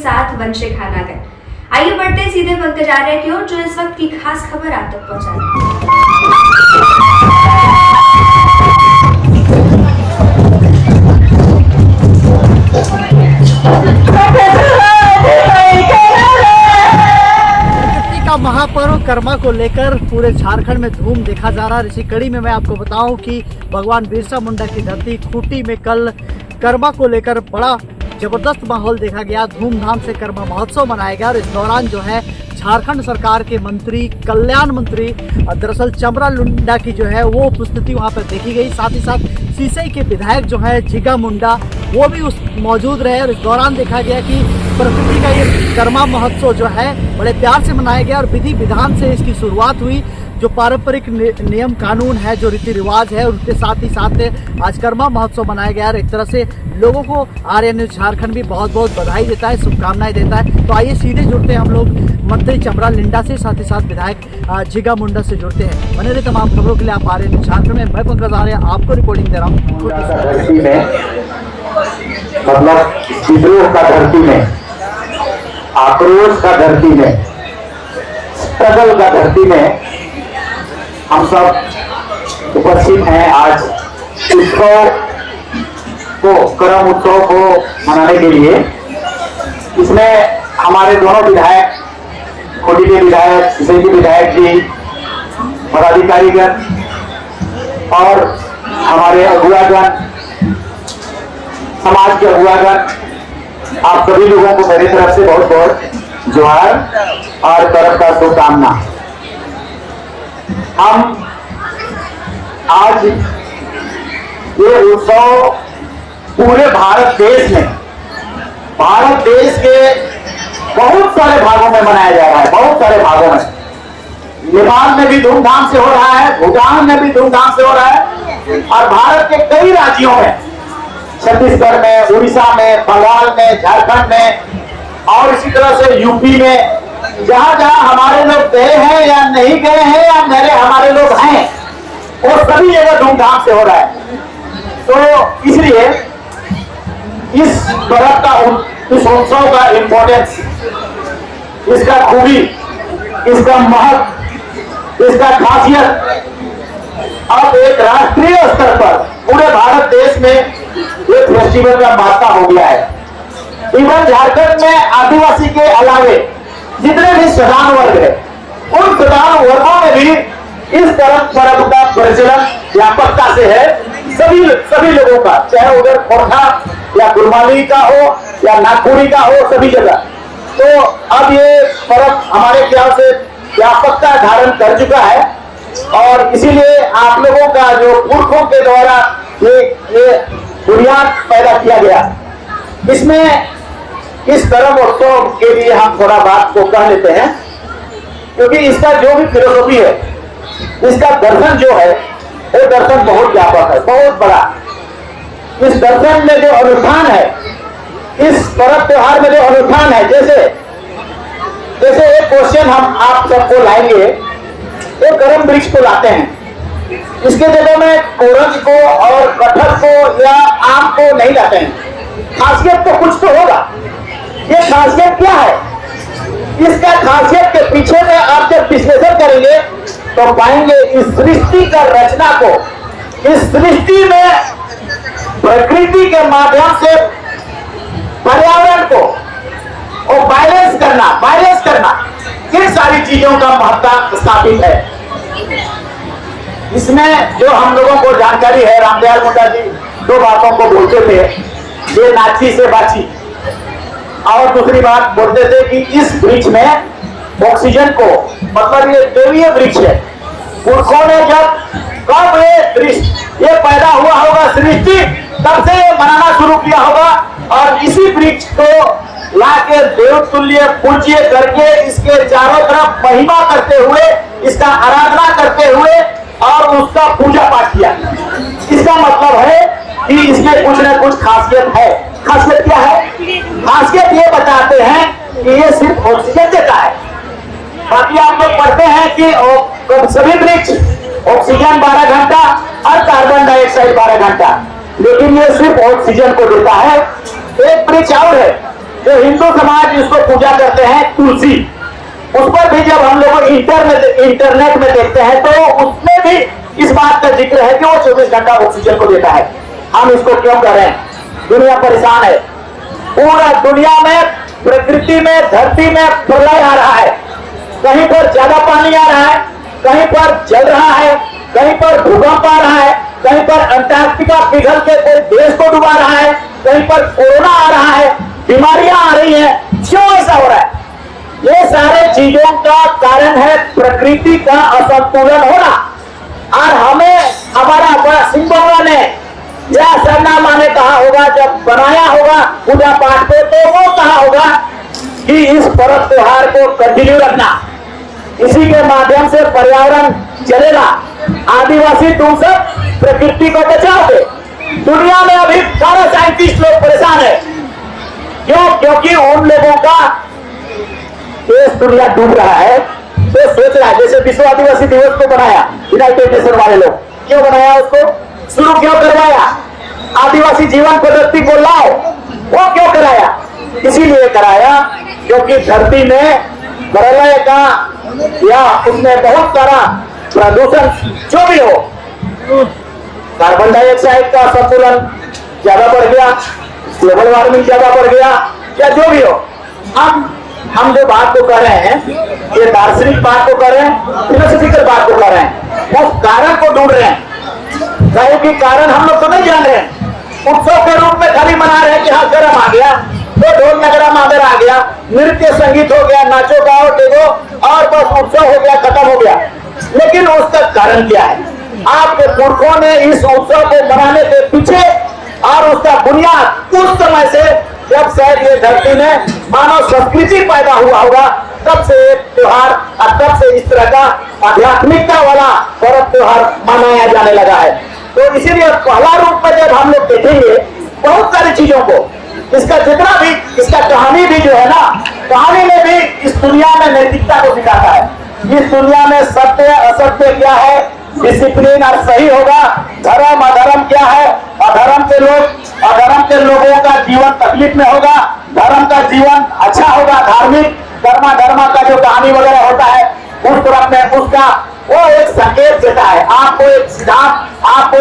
साथ वंशिक खानागर। आइए बढ़ते सीधे पंकज आर्य की ओर, जो इस वक्त की खास खबर आप तक पहुंचा रहे हैं। महापर्व कर्मा को लेकर पूरे झारखंड में धूम देखा जा रहा है। इसी कड़ी में मैं आपको बताऊं कि भगवान बिरसा मुंडा की धरती खूंटी में कल कर्मा को लेकर बड़ा जबरदस्त माहौल देखा गया। धूमधाम से कर्मा महोत्सव मनाया गया और इस दौरान जो है झारखंड सरकार के मंत्री, कल्याण मंत्री, दरअसल चमरा लुंडा की जो है वो उपस्थिति वहां पर देखी गई। साथ ही साथ सीसई के विधायक जो है जिगा मुंडा वो भी मौजूद रहे और इस दौरान देखा गया कि प्रकृति का ये कर्मा महोत्सव जो है बड़े प्यार से मनाया गया और विधि विधान से इसकी शुरुआत हुई। जो पारंपरिक नियम कानून है, जो रीति रिवाज है, उनके साथ ही साथ आज कर्मा महोत्सव मनाया गया और एक तरह से लोगों को आर्य न्यूज झारखंड भी बहुत बहुत बधाई देता है, शुभकामनाएं देता है। तो आइए सीधे जुड़ते हैं हम लोग मंत्री चमरा लिंडा से, साथ ही साथ विधायक जिगा मुंडा से जुड़ते हैं। बने रहे तमाम खबरों के लिए आप आर्य न्यूज झारखंड में। मैं पंकज आर्य आपको रिपोर्टिंग दे रहा हूँ। मतलब विद्रोह का धरती में, आक्रोश का धरती में, स्ट्रगल का धरती में हम सब उपस्थित हैं आज उत्सव को, करम उत्सव को मनाने के लिए। इसमें हमारे दोनों विधायक, खूंटी के विधायक, सीसई के विधायक जी, पदाधिकारीगण और हमारे अगुवागण, समाज के अगुवागण, आप सभी लोगों को मेरी तरफ से बहुत बहुत जोहार और तरफ का शुभकामना। हम आज ये उत्सव पूरे भारत देश में, भारत देश के बहुत सारे भागों में मनाया जा रहा है, बहुत सारे भागों में। नेपाल में भी धूमधाम से हो रहा है, भूटान में भी धूमधाम से हो रहा है और भारत के कई राज्यों में, छत्तीसगढ़ में, उड़ीसा में, बंगाल में, झारखंड में और इसी तरह से यूपी में, जहां जहां हमारे लोग गए हैं या नहीं गए हैं या मेरे हमारे लोग हैं, वो सभी जगह धूमधाम से हो रहा है। तो इसलिए इस पर्व का, इस उत्सव का इम्पोर्टेंस, इसका खूबी, इसका महत्व, इसका खासियत अब एक राष्ट्रीय स्तर पर पूरे भारत देश में एक फेस्टिवल का माता हो गया है। इवन झारखंड में आदिवासी के अलावे जितने भी सदान वर्ग है, उन सदान वर्गों में भी इस पर्व का प्रचलन व्यापकता से है। सभी लोगों का, चाहे उधर खोरखा या गुरमाली का हो या नागपुरी का हो, सभी जगह। तो अब ये पर्व हमारे ख्याल से व्यापकता धारण कर चुका है और इसीलिए आप लोगों का जो पुरखों के द्वारा ये बुनियाद पैदा किया गया, इसमें इस कर्म उत्सव के लिए हम थोड़ा बात को कह लेते हैं, क्योंकि इसका जो भी फिलोसफी है, इसका दर्शन जो है वो दर्शन बहुत व्यापक है, बहुत बड़ा। इस दर्शन में जो अनुष्ठान है, इस पर्व त्योहार में जो अनुष्ठान है, जैसे एक क्वेश्चन हम आप सबको लाएंगे, एक करम वृक्ष को लाते हैं, इसके जगह में कोरंज को और कटहल को या आम को नहीं लाते हैं। खासियत तो कुछ तो होगा। ये खासियत क्या है? इसका खासियत के पीछे में आप जब विश्लेषण करेंगे तो पाएंगे इस सृष्टि का रचना को, इस सृष्टि में प्रकृति के माध्यम से पर्यावरण को और बैलेंस करना, इन सारी चीजों का महत्व स्थापित है। इसमें जो हम लोगों को जानकारी है, रामदयाल मुंडा जी दो बातों को बोलते थे, ये नाची से बाची, और दूसरी बात बोलते थे कि इस वृक्ष में ऑक्सीजन को, मतलब ये देवीय वृक्ष है। पुरखों ने कब ये पैदा हुआ होगा सृष्टि, तब से मनाना शुरू किया होगा और इसी वृक्ष को लाके देवतुल्य पूज्य करके इसके चारों तरफ महिमा करते हुए, इसका आराधना करते हुए और उसका पूजा पाठ किया। इसका मतलब है कि इसमें कुछ न कुछ खासियत है। खासियत क्या है? खासियत ये बताते हैं कि ये सिर्फ ऑक्सीजन देता है। बाकी आप लोग पढ़ते हैं कि सभी वृक्ष ऑक्सीजन 12 घंटा और कार्बन डाइऑक्साइड 12 घंटा, लेकिन ये सिर्फ ऑक्सीजन को देता है। एक वृक्ष और है जो हिंदू समाज जिसको पूजा करते हैं तुलसी, उस पर भी जब हम लोग इंटरनेट में देखते हैं तो उसमें भी इस बात का जिक्र है कि वो 24 घंटा ऑक्सीजन को देता है। हम इसको क्यों कर रहे हैं? दुनिया परेशान है, पूरा दुनिया में, प्रकृति में, धरती में प्रलय आ रहा है। कहीं पर ज्यादा पानी आ रहा है, कहीं पर जल रहा है, कहीं पर भूकंप आ रहा है, कहीं पर अंटार्कटिका पिघल के कोई देश को डुबा रहा है, कहीं पर कोरोना आ रहा है, बीमारियां आ रही हैं। क्यों ऐसा हो रहा है? ये सारे चीजों का कारण है प्रकृति का असंतुलन होना। और हमें हमारा सिंह भगवान ने या सरनामा ने कहा होगा, जब बनाया होगा पूजा पाठ को, तो वो कहा होगा कि इस पर्व त्योहार को कंटिन्यू रखना, इसी के माध्यम से पर्यावरण चलेगा। आदिवासी तुम सब प्रकृति को बचाओगे। दुनिया में अभी सारे साइंटिस्ट लोग परेशान है। क्यों? क्योंकि उन लोगों का देश दुनिया डूब रहा है, तो सोच रहा है, जैसे विश्व आदिवासी दिवस को बनाया यूनाइटेड नेशन वाले लोग, क्यों बनाया? उसको शुरू क्यों करवाया? आदिवासी जीवन पद्धति को लाओ, वो क्यों कराया? इसीलिए कराया क्योंकि धरती में प्रलय का या उसमें बहुत सारा प्रदूषण जो भी हो, कार्बन डाइऑक्साइड का संतुलन ज्यादा बढ़ गया, ग्लोबल वार्मिंग ज्यादा बढ़ गया, या जो भी हो, हम जो बात को कर रहे हैं, ये दार्शनिक बात को कर रहे हैं, फिलोसॉफिकल बात को कर रहे हैं, उस कारण को ढूंढ रहे हैं। कहीं की कारण हम लोग तो नहीं जान रहे हैं। उत्सव के रूप में खाली मना रहे हैं कि हाँ गर्म आ गया, तो ढोल नगरा मादर आ गया, नृत्य संगीत हो गया, नाचो गाओ देखो, और बस उत्सव हो गया, खत्म हो गया। लेकिन उसका कारण क्या है? आपके पुरखों ने इस उत्सव को मनाने के पीछे और उसका बुनियाद उस समय से, जब शायद ये धरती में मानव संस्कृति पैदा हुआ होगा, तब से एक त्योहार और तब से इस तरह का आध्यात्मिकता वाला पर्व त्योहार मनाया जाने लगा है। तो इसीलिए पहला रूप में जब हम लोग देखेंगे बहुत सारी चीजों को, इसका जितना भी, इसका कहानी भी जो है ना, कहानी में भी इस दुनिया में नैतिकता को सिखाता है। इस दुनिया में सत्य असत्य क्या है, डिसिप्लिन और सही होगा, धर्म अधर्म क्या है, अधर्म के लोगों का जीवन तकलीफ में होगा, धर्म का जीवन अच्छा होगा, धार्मिक धर्मा का जो कहानी वगैरह होता है उस तरफ में उसका वो एक संकेत देता है, आपको एक सिद्धांत, आपको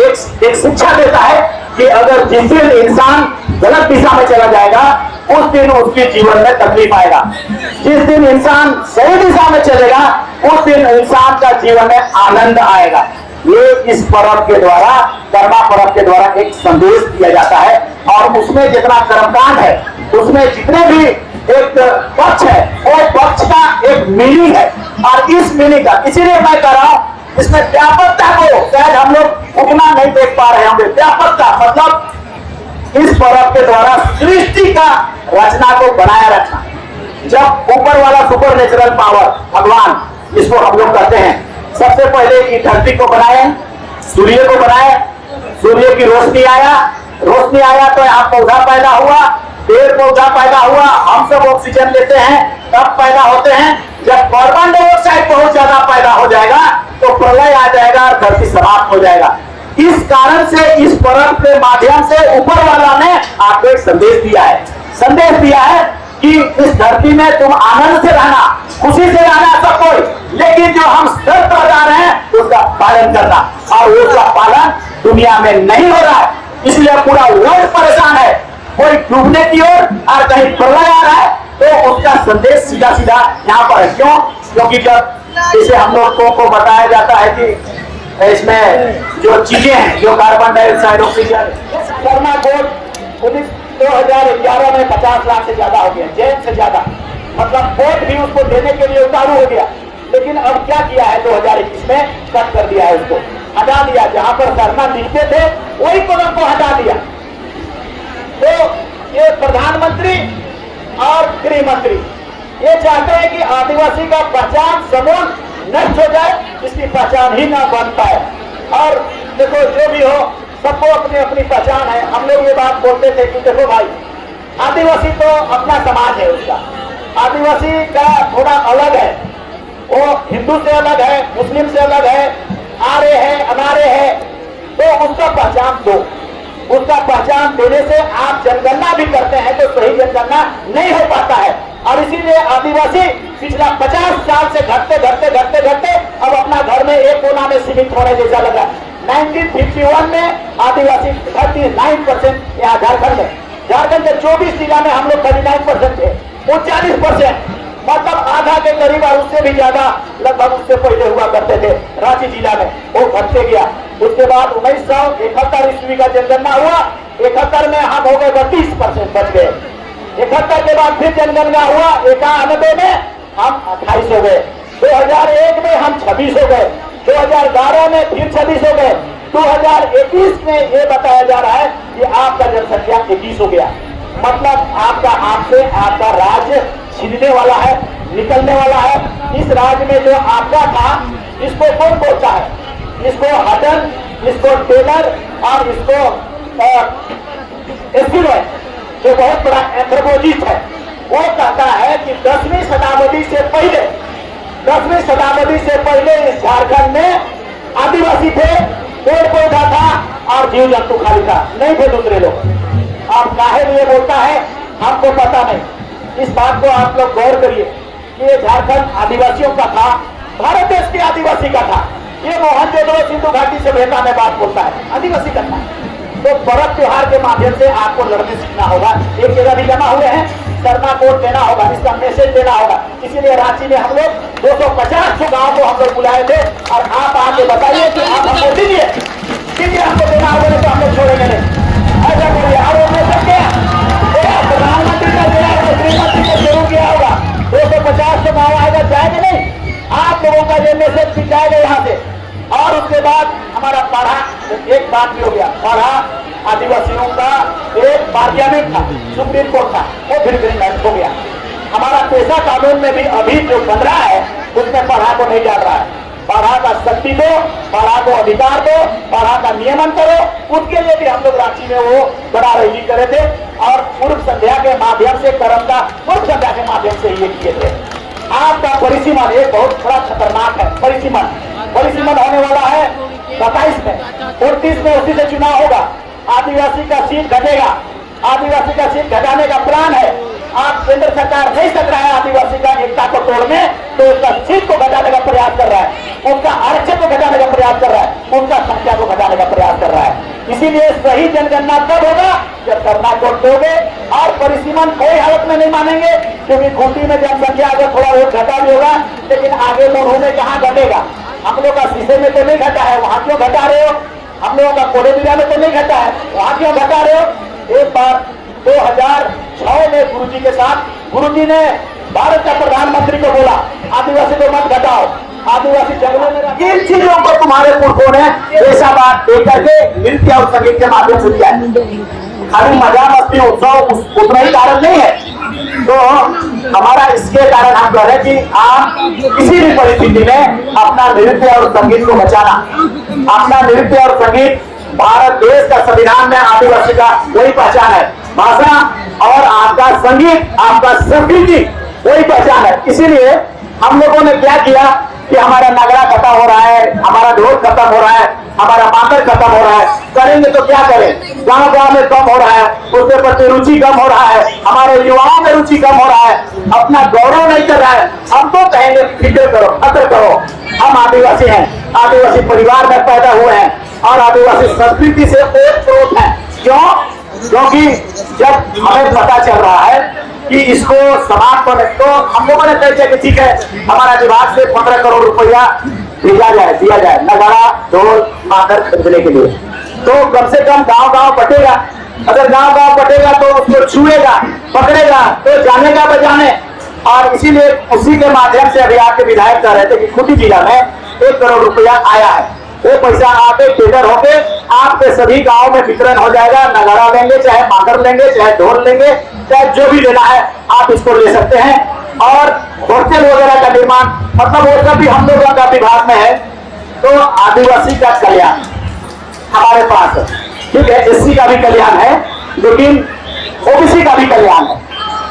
एक शिक्षा देता है कि अगर जिस दिन इंसान गलत दिशा में चला जाएगा उस दिन उसके जीवन में तकलीफ आएगा, जिस दिन इंसान सही दिशा में चलेगा उस दिन इंसान का जीवन में आनंद आएगा। ये इस पर्व के द्वारा, कर्मा पर्व के द्वारा एक संदेश दिया जाता है। और उसमें जितना कर्मकांड है, उसमें जितने भी एक पक्ष है, वो पक्ष का एक मीनिंग है। और इस मीनिंग का, इसीलिए मैं कह रहा हूं, इसमें व्यापकता को शायद हम लोग उतना नहीं देख पा रहे होंगे। व्यापकता मतलब इस पर्व के द्वारा सृष्टि का रचना को बनाया रखना। जब ऊपर वाला सुपर नेचुरल पावर भगवान, जिसको हम लोग कहते हैं, सबसे पहले इस धरती को बनाए, सूर्य को बनाए, सूर्य की रोशनी आया तो यहाँ पौधा पैदा हुआ, पेड़ पौधा पैदा हुआ, हम सब ऑक्सीजन लेते हैं, तब पैदा होते हैं। जब कार्बन डाइऑक्साइड बहुत ज्यादा पैदा हो जाएगा तो प्रलय आ जाएगा और धरती समाप्त हो जाएगा। इस कारण से इस पर्व के माध्यम से ऊपर वाला ने आपको एक संदेश दिया है कि इस धरती में तुम आनंद से रहना, खुशी से रहना सब कोई, लेकिन जो हम शर्त लगा रहे हैं उसका पालन करना, और उसका पालन दुनिया में नहीं हो रहा है। इसलिए पूरा वर्ल्ड परेशान है, कोई डूबने की ओर और कहीं प्रलय आ रहा है। तो उसका संदेश सीधा यहाँ पर है। क्यों? क्योंकि जब जैसे हम लोगों को बताया जाता है कि इसमें जो चीजें हैं, जो carbon dioxide, oxygen, Karma code 2011 में 50 लाख से ज्यादा हो गया, जेल से ज्यादा, मतलब कोर्ट भी उसको देने के लिए उतारू हो गया। लेकिन अब क्या किया है 2021 में, कट कर दिया है, उसको हटा दिया। जहां पर धरना मिलते थे वही कदम को हटा दिया। तो ये प्रधानमंत्री और गृह मंत्री ये चाहते हैं कि आदिवासी का पहचान समूह नष्ट हो जाए, इसकी पहचान ही ना बन पाए। और देखो जो भी हो, सबको अपनी अपनी पहचान है। हम लोग ये बात बोलते थे कि देखो भाई, आदिवासी तो अपना समाज है, उसका आदिवासी का थोड़ा अलग है, वो हिंदू से अलग है, मुस्लिम से अलग है, आर्य है, अनार्य है, तो उसका पहचान दो, उसका पहचान देने से आप जनगणना भी करते हैं तो सही जनगणना नहीं हो पाता है। और इसीलिए आदिवासी पिछला 50 साल से घटते घटते घटते घटते अब अपना घर में एक कोना में सीमित होने जैसा लगा। 1951 में आदिवासी 39% यहाँ झारखंड के 24 जिला में हम लोग 39% थे, वो 40%, मतलब आधा के करीब और उससे भी ज्यादा लगभग उससे पहले हुआ करते थे रांची जिला में, वो घटते गया। उसके बाद 1971 ईस्वी का जनगणना हुआ, 71 में हम हो गए 32% बच गए। 71 के बाद फिर जनगणना हुआ, 91 में हम 28 हो गए, 2001 में हम 26 हो गए, 2011 में फिर 26 हो गए, 2021 में ये बताया जा रहा है कि आपका जनसंख्या 21 हो गया। मतलब आपका आपसे आपका राज्य छिनने वाला है, निकलने वाला है। इस राज्य में जो आपका था इसको कौन बोलता है? इसको हटन, इसको टेलर और इसको एस्किमोइड, जो बहुत बड़ा एंथ्रोपोलॉजिस्ट है, वो कहता है कि 10वीं शताब्दी से पहले इस झारखंड में आदिवासी थे, पेड़ पौधा था और जीव जंतु खाली था, नहीं थे दूसरे लोग। आप काहे लिए बोलता है हमको पता नहीं। इस बात को आप लोग गौर करिए कि ये झारखंड आदिवासियों का था, भारत देश के आदिवासी का था। ये मोहनजोदड़ो सिंधु घाटी सभ्यता में बात बोलता है, आदिवासी का था। तो पर्व त्योहार के माध्यम से आपको लड़ने सीखना होगा। एक जगह भी जमा हुए हैं, शर्मा कोड देना होगा, इसका मैसेज देना होगा। इसीलिए रांची में हम लोग 250 गांव को हम लोग बुलाए थे और आप आके बताइए कि आप हमको दीजिए, हमको देना होगा, नहीं तो हम लोग छोड़ेंगे नहीं। ऐसा करिए, और वो मैसेज क्या प्रधानमंत्री का दिया होगा, गृहमंत्री का जरूर किया होगा। 250 गाँव आएगा, जाएगा नहीं, आप लोगों का ये मैसेज भी जाएगा यहाँ से। और उसके बाद हमारा पढ़ा, एक बात भी हो गया, पढ़ा आदिवासियों का एक पार्लियामेंट था, सुप्रीम कोर्ट था, वो फिर ग्रीनलैंड हो गया। हमारा पेशा कानून में भी अभी जो बन रहा है उसमें पढ़ा को नहीं डाल रहा है। पढ़ा का शक्ति दो, पढ़ा को अधिकार दो, पढ़ा का नियमन करो। उसके लिए भी हम लोग रांची में वो बड़ा रैली करे थे और पूर्व संध्या के माध्यम से, कर्म का पूर्व संध्या के माध्यम से ये किए थे। आपका परिसीमन एक बहुत बड़ा खतरनाक है। परिसीमन होने वाला है 27 में, 29 में उसी से चुनाव होगा। आदिवासी का सीट घटेगा, आदिवासी का सीट घटाने का प्लान है। आप केंद्र सरकार नहीं सक रहा है आदिवासी का एकता को तोड़ने, तो उसका सीट को घटाने का प्रयास कर रहा है, उनका आरक्षण को घटाने का प्रयास कर रहा है, उनका संख्या को घटाने का प्रयास कर रहा है। इसीलिए सही जनगणना तब होगा जब करना को दोगे। और परिसीमन कोई हालत में नहीं मानेंगे, क्योंकि खूंटी में जनसंख्या अगर थोड़ा बहुत घटा भी होगा, लेकिन आगे लोगों में कहाँ घटेगा? हम लोग का शीशे में तो नहीं घटा है, वहां क्यों घटा रहे हो? हम लोगों का कोडेबिया में तो नहीं घटा है, वहां क्यों घटा रहे हो? एक बार 2006 में गुरुजी के साथ, गुरुजी ने भारत का प्रधानमंत्री को बोला आदिवासी को मत घटाओ, आदिवासी जंगलों में। किन चीजों को तुम्हारे पुरखों ने ऐसा बात दे करके नृत्य और संगीत के माध्यम से किया है? खाली मजा मस्ती उत्सव उतना ही कारण नहीं है। तो हमारा इसके कारण हम कह रहे हैं कि आप किसी भी परिस्थिति में अपना नृत्य और संगीत को बचाना, अपना नृत्य और संगीत, भारत देश का संविधान में आदिवासी का वही पहचान है, भाषा और आपका संगीत, आपका संस्कृति वही पहचान है। इसीलिए हम लोगों ने क्या किया कि हमारा नगरा खत्म हो रहा है, हमारा ढोल खत्म हो रहा है, हमारा मांदर खत्म हो रहा है, करेंगे तो क्या करें? गांव गांव में कम हो रहा है, उसके प्रति रुचि कम हो रहा है, हमारे युवाओं में रुचि कम हो रहा है, अपना गौरव नहीं कर रहा है। हम तो कहेंगे फिक्र करो, कदर करो, हम आदिवासी हैं, आदिवासी परिवार में पैदा हुए हैं और आदिवासी संस्कृति से ओतप्रोत है। क्यों? क्योंकि जब हमें पता चल रहा है कि इसको समाप्त करने, तो हम लोगों ने तय किया कि ठीक है, हमारा विभाग से 15 करोड़ रुपया दिया जाए नगाड़ा ढोल मांदर खरीदने के लिए। तो कम से कम गांव गांव बटेगा, अगर गांव गांव बटेगा तो उसको छुएगा, पकड़ेगा तो जानेगा बजाने। और इसीलिए उसी के माध्यम से अभी आपके विधायक कह रहे थे कि खूंटी जिला में 1 करोड़ रुपया आया है। वो पैसा आके टेंडर होके आपके सभी गांव में वितरण हो जाएगा। नगाड़ा लेंगे, चाहे मांदर लेंगे, चाहे ढोल लेंगे, चाहे जो भी लेना है आप इसको ले सकते हैं। और होटल वगैरह का निर्माण, मतलब वो सब भी हम लोगों का विभाग में है। तो आदिवासी का कल्याण हमारे पास है, ठीक है, एससी का भी कल्याण है, लेकिन ओबीसी का भी कल्याण है।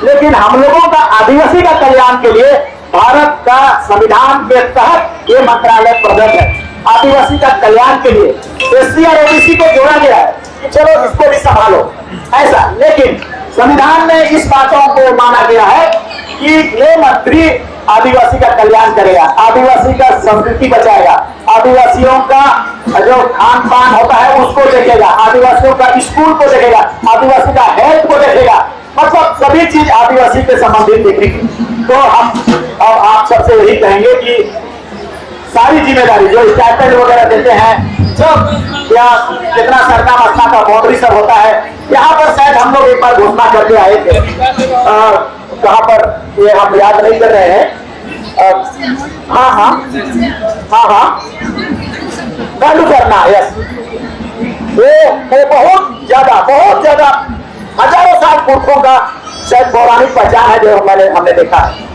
लेकिन हम लोगों का आदिवासी का कल्याण के लिए भारत का संविधान के तहत ये मंत्रालय प्रदत्त है। आदिवासी का कल्याण के लिए एससी और ओबीसी को जोड़ा गया है। चलो इसको भी संभालो ऐसा। लेकिन संविधान में इस बातों को माना गया है कि ये मंत्री आदिवासी का कल्याण करेगा, आदिवासी का संस्कृति बचाएगा, आदिवासियों का जो खान पान होता है उसको देखेगा, आदिवासियों का स्कूल को देखेगा, आदिवासी का हेल्थ को देखेगा, मतलब सभी चीज आदिवासी के संबंधित देखेंगे। तो हम अब आप सबसे यही कहेंगे कि सारी जिम्मेदारी जो स्टाइपेंड वगैरह देते हैं सब या जितना सरकार मस्ता का बाउंड्री सब होता है, यहाँ पर शायद हम लोग एक बार घोषणा करके आए थे, कहाँ पर ये हम याद नहीं कर रहे हैं। हाँ, वैल्यू करना, यस, वो बहुत ज्यादा हजारों साल पुरखों का शायद पौराणिक पहचान है जो हमने देखा है।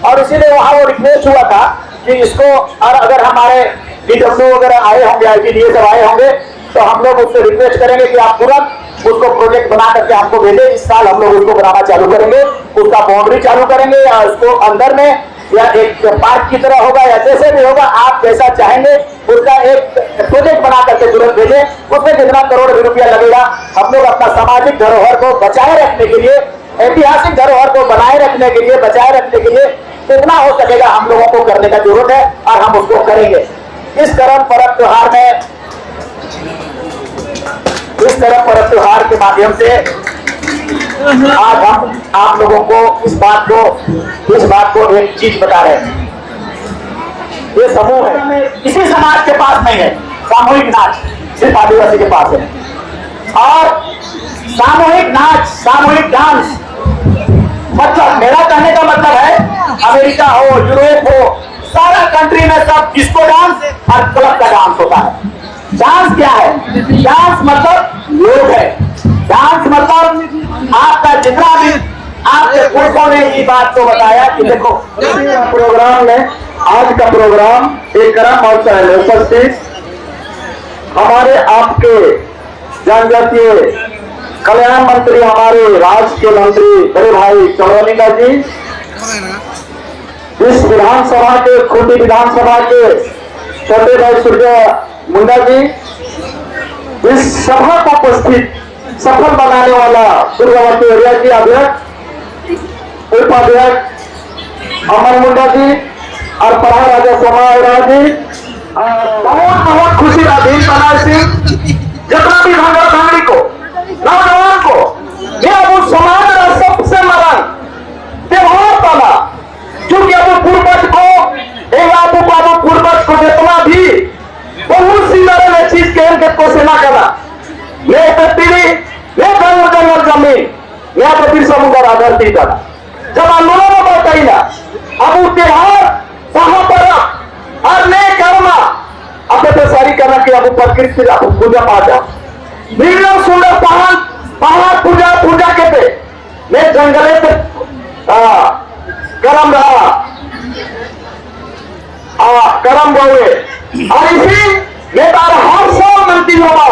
और इसीलिए वहां वो रिक्वेस्ट हुआ था कि इसको, और अगर हमारे डीडब्ल्यू वगैरह आए होंगे, आईपीडीए सब आए होंगे, तो हम लोग उससे रिक्वेस्ट करेंगे कि आप तुरंत उसको प्रोजेक्ट बना करके हमको भेजें। इस साल हम लोग उसको बनाना चालू करेंगे, उसका बाउंड्री चालू करेंगे, या उसको अंदर में या एक पार्क की तरह होगा या जैसे भी होगा, आप जैसा चाहेंगे उसका एक प्रोजेक्ट बना करके तुरंत भेजें। उसमें जितना करोड़ रुपया लगेगा, हम लोग अपना सामाजिक धरोहर को बचाए रखने के लिए, ऐतिहासिक धरोहर को बनाए रखने के लिए, बचाए रखने के लिए जितना हो सकेगा हम लोगों को करने का जरूरत है, और हम उसको करेंगे। इस तरह पर्व त्योहार के माध्यम से आज हम आप लोगों को इस बात को एक चीज बता रहे हैं। ये समूह है, किसी समाज के पास नहीं है सामूहिक नाच, सिर्फ आदिवासी के पास है। और सामूहिक नाच, सामूहिक डांस, मतलब मेरा कहने का मतलब है अमेरिका हो, यूरोप हो, सारा कंट्री में सब डिस्को डांस और क्लब का डांस होता है। डांस क्या है? डांस मतलब योग है। डांस मतलब आपका जितना भी आपके पुरखों ने ये बात को बताया कि देखो प्रोग्राम में, आज का प्रोग्राम एक क्रम अवसर है। उपस्थित हमारे आपके जनजातीय कल्याण मंत्री, हमारे राज्य के मंत्री बड़े भाई चौरनिका जी, इस विधानसभा के खूंटी विधानसभा के छोटे भाई सूर्य मुंडा जी, इस सभा को उपस्थित सफल बनाने वाला दुर्गावती एरिया जी अध्यक्ष, उपाध्यक्ष अमर मुंडा जी और प्रधान राजा सोमा जी, बहुत खुशी का दिन बना सिंह, जितना भी भांगा भांगड़ी को, नौजवान को, यह वो समाज का सबसे बड़ा त्योहार बना, क्योंकि अब पूर्वज को पूर्वज को जितना भी बहुत सी तरह चीज के को सेना करा, ये पीढ़ी, ये जंगल जमीन, यह तो फिर समुद्र आधार थी था। जब आंदोलन बताई ना, अब वो त्योहार वहां पर और नहीं करना, अब तो सारी करना कि अब प्रकृति पूजा पाठ नीला सुंदर पहाड़ पूजा के पे मैं जंगले से करम रहा करम गए, और इसी मैं तार हर साल मंत्री होगा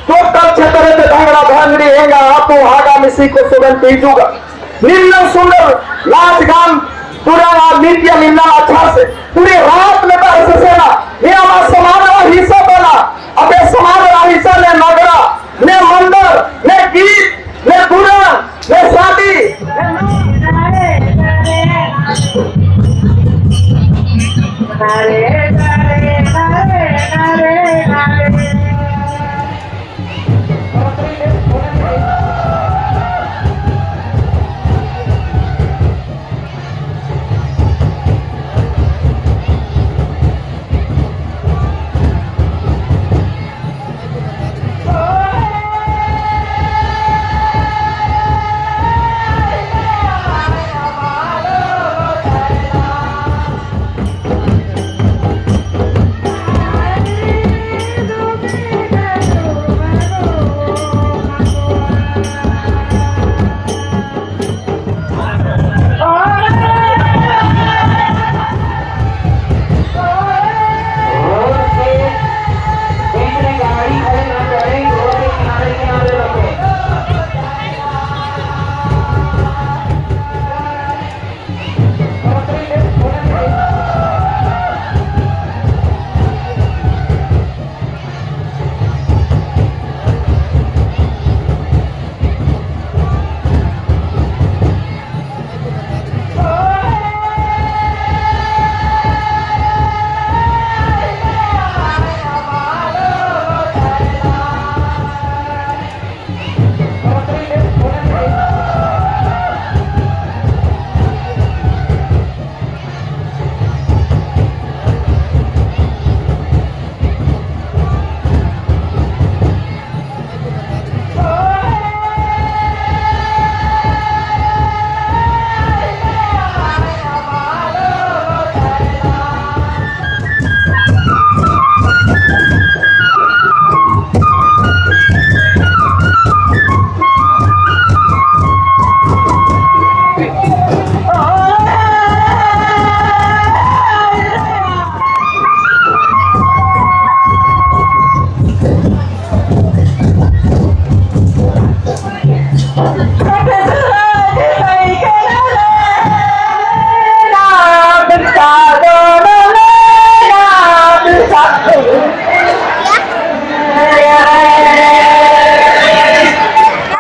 तो तब क्षेत्र से ढंगड़ा भांगड़ी हेगा आपको हागा मिसी को सुगन पीजूगा नीला सुंदर नाच गान पूरा नृत्य मिलना अच्छा से पूरी रात में तो सेना ये हमारा समाज का हिस्सा बना। अब ये समाज का हिस्सा ने नगरा ने मंदिर ने गीत ने पुराण ने शादी